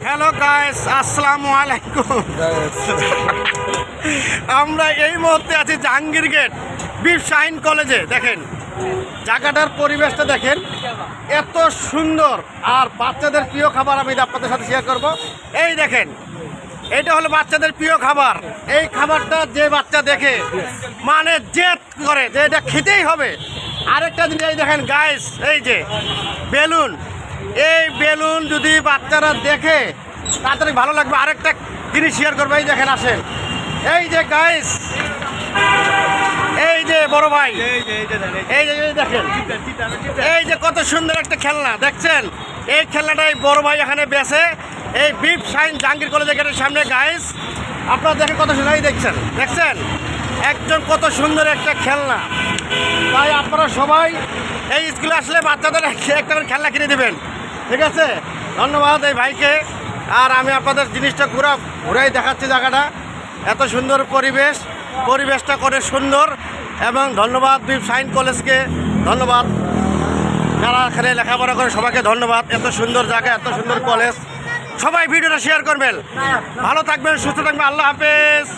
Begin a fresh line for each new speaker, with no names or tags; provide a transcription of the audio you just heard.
Hello guys, আসসালামু আলাইকুম। আমরা এই মুহূর্তে আছি জাহাঙ্গীর গেট বিফ শাহিন কলেজে। দেখেন জায়গাটার পরিবেশটা দেখেন, এত সুন্দর। আর বাচ্চাদের প্রিয় খাবার আমি আপনাদের সাথে শেয়ার করব। এই দেখেন, এটা হলো বাচ্চাদের প্রিয় খাবার। এই খাবারটা যে বাচ্চা দেখে মানে জেদ করে যে এটা খেতেই হবে। আরেকটা জিনিস এই দেখেন গাইস, এই যে বেলুন, এই বেলুন যদি বাচ্চারা দেখে তাড়াতাড়ি ভালো লাগবে। আরেকটা জিনিস শেয়ার করবো, এই দেখেন আসেন, এই যে গাইস, এই যে বড় ভাই, এই যে দেখেন, এই যে কত সুন্দর একটা খেলনা দেখছেন। এই খেলনাটাই বড় ভাই এখানে বেছে, এই বিফ শাহিন জাহাঙ্গীর কলেজের গেটের সামনে। গাইস আপনারা দেখেন কত সুন্দর, দেখছেন একজন কত সুন্দর একটা খেলনা। তাই আপনারা সবাই এই স্কুলে আসলে বাচ্চাদের একটা করে খেলনা কিনে দেবেন, ঠিক আছে? ধন্যবাদ এই ভাইকে। আর আমি আপনাদের জিনিসটা ঘুরাই দেখাচ্ছি জায়গাটা, এত সুন্দর পরিবেশটা করে সুন্দর। এবং ধন্যবাদ বিফ শাহিন কলেজকে, ধন্যবাদ যারা এখানে লেখাপড়া করে সবাইকে ধন্যবাদ। এত সুন্দর জায়গা, এত সুন্দর কলেজ। সবাই ভিডিওটা শেয়ার করবেন। ভালো থাকবেন, সুস্থ থাকবেন, আল্লাহ হাফেজ।